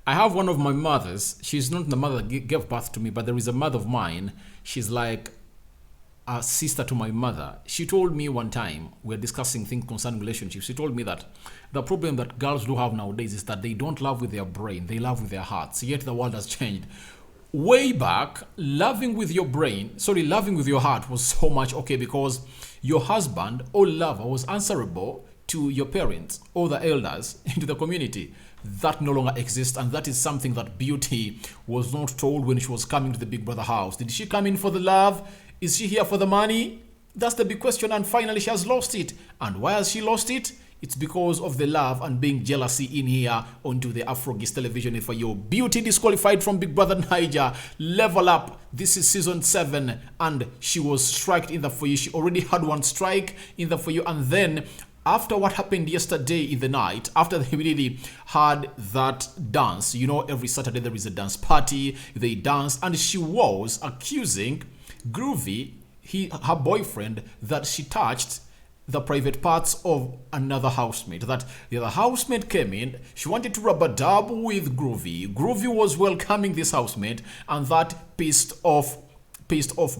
I have one of my mothers. She's not the mother that gave birth to me, but there is a mother of mine. She's like a sister to my mother. She told me one time, we were discussing things concerning relationships. She told me that the problem that girls do have nowadays is that they don't love with their brain, they love with their hearts. Yet the world has changed. Way back, loving with your heart was so much okay because your husband or lover was answerable to your parents or the elders into the community. That no longer exists, and that is something that Beauty was not told when she was coming to the Big Brother house. Did she come in for the love? Is she here for the money? That's the big question, and finally she has lost it. And why has she lost it? It's because of the love and being jealousy in here onto the Afro television for you. Beauty disqualified from Big Brother Naija. Level up. This is season 7, and she was striked in the for you. She already had one strike in the for you, and then after what happened yesterday in the night, after they really had that dance, every Saturday there is a dance party, they dance, and she was accusing Groovy, her boyfriend, that she touched the private parts of another housemate. That the other housemate came in, she wanted to rub a dub with Groovy. Groovy was welcoming this housemate, and that pissed off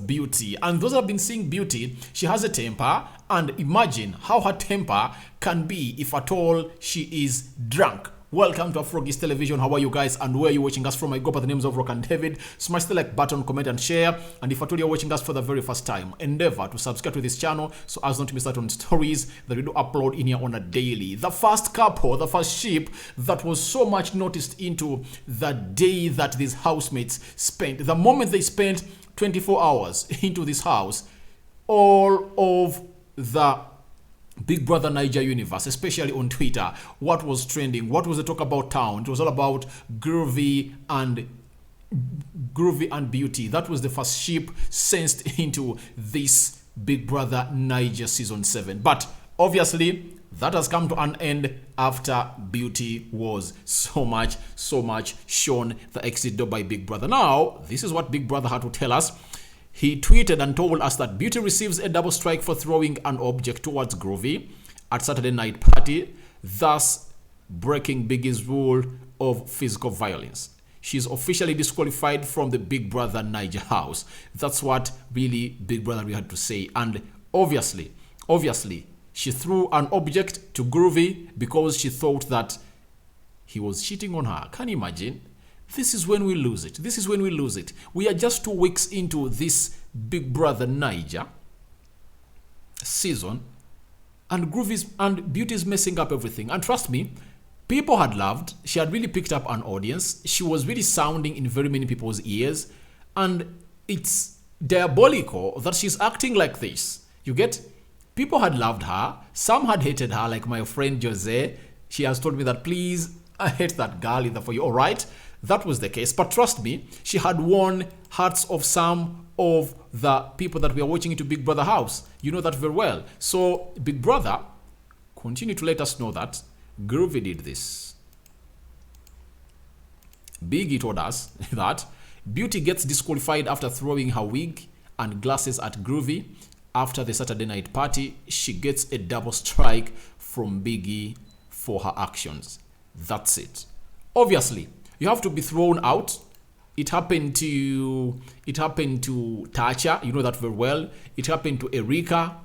Beauty. And those have been seeing Beauty, she has a temper, and imagine how her temper can be if at all she is drunk. Welcome to Afro television. How are you guys, and where are you watching us from? I go by the names of Rock and David. Smash the like button, comment and share, and if at all you're watching us for the very first time, endeavor to subscribe to this channel so as not to miss out on stories that we do upload in here on a daily. The first couple, the first ship that was so much noticed into the day that these housemates spent, the moment they spent 24 hours into this house, all of the Big Brother Naija universe, especially on Twitter, what was trending, what was the talk about town? It was all about Groovy and Beauty. That was the first ship sensed into this Big Brother Naija season 7. But obviously, that has come to an end after Beauty was so much shown the exit door by Big Brother. Now, this is what Big Brother had to tell us. He tweeted and told us that Beauty receives a double strike for throwing an object towards Groovy at Saturday night party, thus breaking Biggie's rule of physical violence. She's officially disqualified from the Big Brother Naija house. That's what really Big Brother really had to say. And obviously, she threw an object to Groovy because she thought that he was cheating on her. Can you imagine? This is when we lose it. We are just 2 weeks into this Big Brother Naija season, and Beauty is messing up everything. And trust me, people had loved. She had really picked up an audience. She was really sounding in very many people's ears, and it's diabolical that she's acting like this. You get? People had loved her. Some had hated her, like my friend Jose. She has told me that, please, I hate that girl either for you. All right. That was the case, but trust me, she had won hearts of some of the people that we are watching into Big Brother house. You know that very well. So Big Brother continue to let us know that Groovy did this. Biggie told us that Beauty gets disqualified after throwing her wig and glasses at Groovy after the Saturday night party. She gets a double strike from Biggie for her actions. That's it. Obviously, you have to be thrown out. It happened to Tacha, you know that very well. It happened to Erika.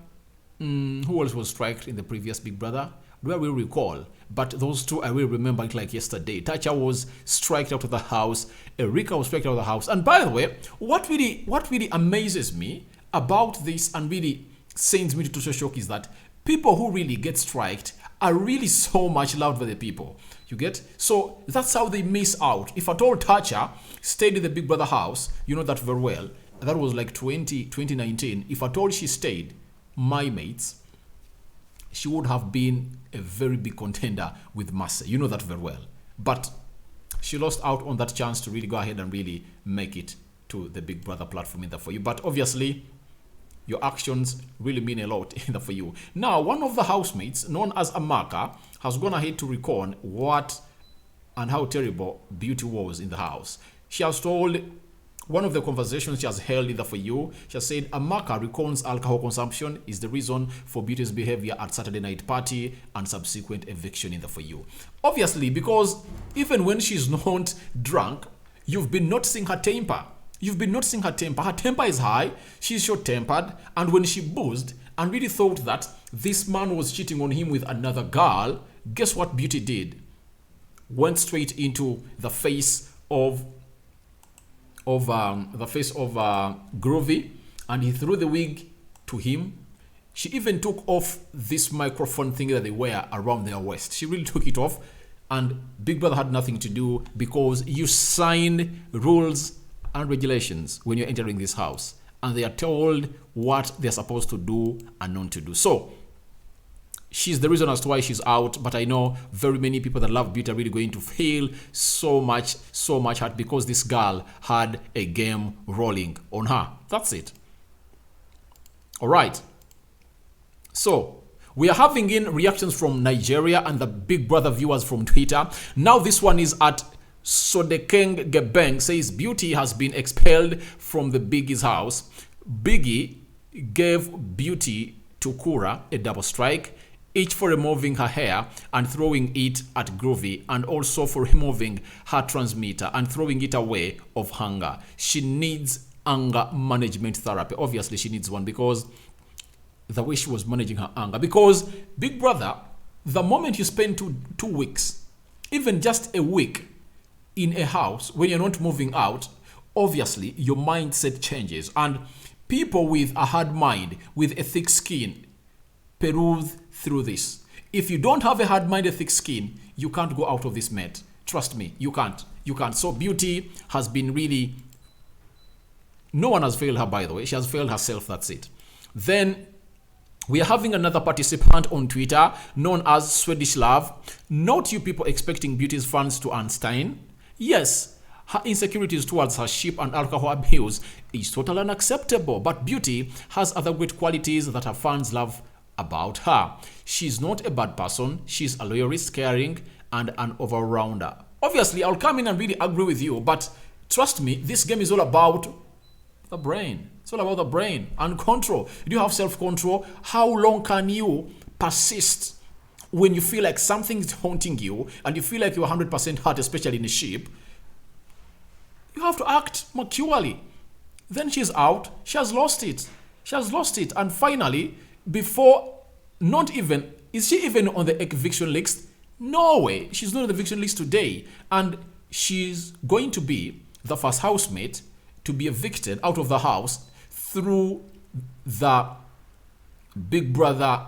Who else was striked in the previous Big Brother? Do I will recall? But those two, I will remember it like yesterday. Tacha was striked out of the house. Erika was striked out of the house. And by the way, what really amazes me about this and really sends me to total shock is that people who really get striked are really so much loved by the people. You get? So that's how they miss out. If at all Tacha stayed in the Big Brother house, you know that very well. That was like 2019. If at all she stayed, my mates, she would have been a very big contender with Massa. You know that very well. But she lost out on that chance to really go ahead and really make it to the Big Brother platform in there for you. But obviously, your actions really mean a lot in there for you. Now, one of the housemates, known as Amaka, has gone ahead to recon what and how terrible Beauty was in the house. She has told one of the conversations she has held in the For You, she has said Amaka recounts alcohol consumption is the reason for Beauty's behavior at Saturday night party and subsequent eviction in the For You. Obviously, because even when she's not drunk, you've been noticing her temper. You've been noticing her temper. Her temper is high. She's short-tempered. And when she boozed and really thought that this man was cheating on him with another girl, guess what Beauty did? Went straight into the face of Groovy, and he threw the wig to him. She even took off this microphone thing that they wear around their waist. She really took it off, and Big Brother had nothing to do because you sign rules and regulations when you're entering this house, and they are told what they're supposed to do and not to do. So she's the reason as to why she's out, but I know very many people that love Beauty are really going to feel so much hurt because this girl had a game rolling on her. That's it. All right. So we are having in reactions from Nigeria and the Big Brother viewers from Twitter. Now this one is at Sodekeng Gebeng, says Beauty has been expelled from the Biggie's house. Biggie gave Beauty to Kura a double strike, each for removing her hair and throwing it at Groovy, and also for removing her transmitter and throwing it away of hunger. She needs anger management therapy. Obviously, she needs one because the way she was managing her anger. Because Big Brother, the moment you spend two weeks, even just a week in a house when you're not moving out, obviously your mindset changes. And people with a hard mind, with a thick skin, peruse through this. If you don't have a hard mind, a thick skin, you can't go out of this mess. Trust me, you can't. You can't. So Beauty has been really... No one has failed her, by the way. She has failed herself, that's it. Then we are having another participant on Twitter known as Swedish Love. Not you people expecting Beauty's fans to Einstein. Yes, her insecurities towards her ship and alcohol abuse is totally unacceptable, but Beauty has other great qualities that her fans love about her. She's not a bad person. She's a loyalist, caring, and an all-rounder. Obviously, I'll come in and really agree with you, but trust me, this game is all about the brain. It's all about the brain and control. Do you have self-control? How long can you persist when you feel like something is haunting you and you feel like you're 100% hurt, especially in a ship? You have to act maturely. Then she's out. She has lost it. She has lost it. And finally, before, not even, is she even on the eviction list? No way. She's not on the eviction list today. And she's going to be the first housemate to be evicted out of the house through the Big Brother,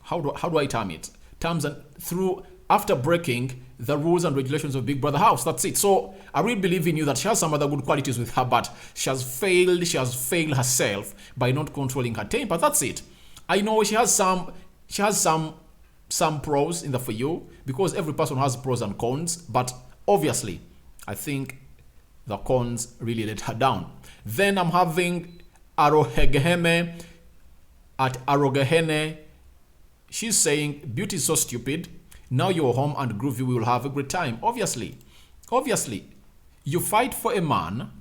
how do I term it? Terms and through, after breaking the rules and regulations of Big Brother house. That's it. So I really believe in you that she has some other good qualities with her, but she has failed herself by not controlling her temper. That's it. I know she has some pros in the For You, because every person has pros and cons, but obviously I think the cons really let her down. Then I'm having Arohegeheme at Arogehene. She's saying Beauty is so stupid. Now you're home and Groovy will have a great time. Obviously, you fight for a man,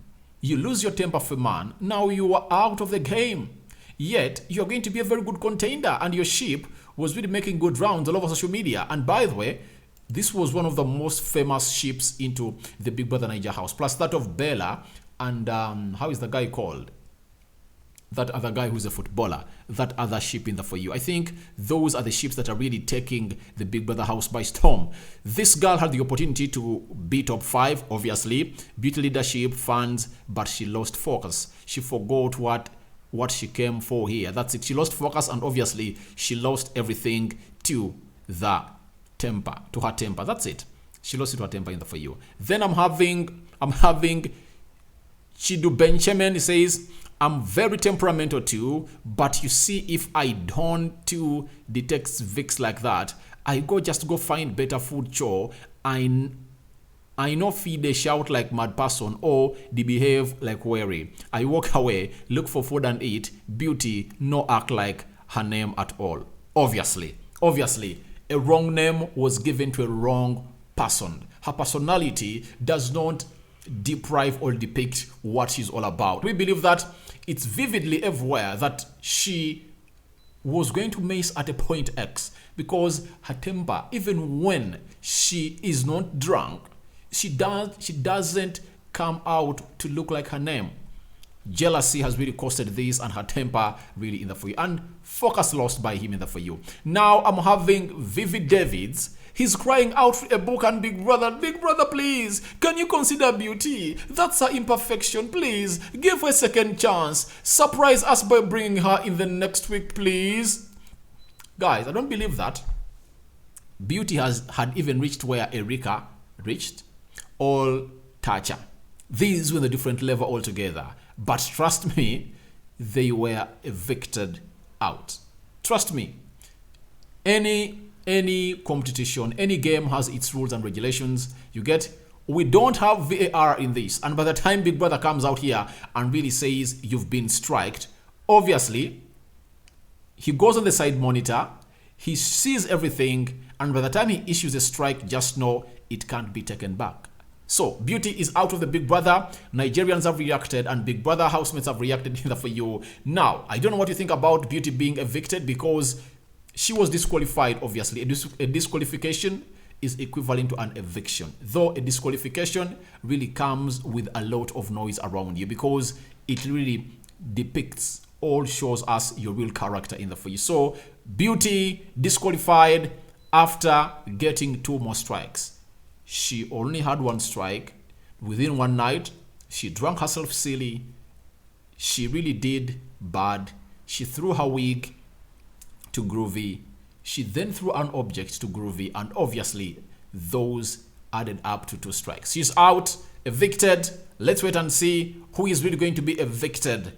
you lose your temper for a man, now you are out of the game. Yet, you're going to be a very good contender, and your ship was really making good rounds all over social media. And by the way, this was one of the most famous ships into the Big Brother Naija house, plus that of Bella and how is the guy called? That other guy who's a footballer, that other ship in the For You. I think those are the ships that are really taking the Big Brother house by storm. This girl had the opportunity to be top 5, obviously, Beauty leadership, fans, but she lost focus. She forgot what she came for here. That's it. She lost focus, and obviously she lost everything to the temper, to her temper. That's it. She lost it to her temper in the For You. Then I'm having Chidu Benjamin. He says, I'm very temperamental too, but you see, if I don't to detect Vix like that, I just go find better food chore. I know feed they shout like mad person, or they behave like weary. I walk away, look for food and eat. Beauty no act like her name at all. Obviously, a wrong name was given to a wrong person. Her personality does not deprive or depict what she's all about. We believe that it's vividly everywhere that she was going to mace at a point X, because her temper, even when she is not drunk, she doesn't come out to look like her name. Jealousy has really costed this, and her temper really in the for you, and focus lost by him in the for you. Now I'm having Vivid Davids. He's crying out for a book, and big brother, please, can you consider Beauty? That's her imperfection, please. Give her a second chance. Surprise us by bringing her in the next week, please. Guys, I don't believe that. Beauty had even reached where Erika reached. All Thatcher. These were the different level altogether. But trust me, they were evicted out. Trust me. Any competition, any game has its rules and regulations. You get? We don't have VAR in this. And by the time Big Brother comes out here and really says you've been striked, obviously, he goes on the side monitor, he sees everything, and by the time he issues a strike, just know it can't be taken back. So, Beauty is out of the Big Brother. Nigerians have reacted, and Big Brother housemates have reacted for you. Now, I don't know what you think about Beauty being evicted, because she was disqualified, obviously. A disqualification is equivalent to an eviction, though a disqualification really comes with a lot of noise around you, because it really depicts or shows us your real character in the for you. So, Beauty disqualified after getting 2 more strikes. She only had 1 strike. Within one night, she drank herself silly. She really did bad. She threw her wig to Groovy. She then threw an object to Groovy, and obviously those added up to 2 strikes. She's out, evicted. Let's wait and see who is really going to be evicted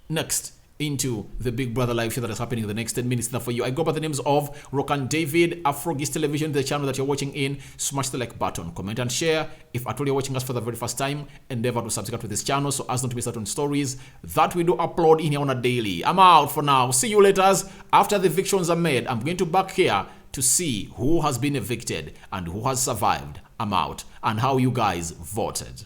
next into the Big Brother live show that is happening in the next 10 minutes. Now for you, I go by the names of Rokan David. Afro Television, the channel that you're watching in. Smash the like button, comment and share. If at all you're watching us for the very first time, endeavor to subscribe to this channel so as not to miss out on stories that we do upload in here on a daily. I'm out for now. See you later. After the evictions are made, I'm going to back here to see who has been evicted and who has survived. I'm out, and how you guys voted.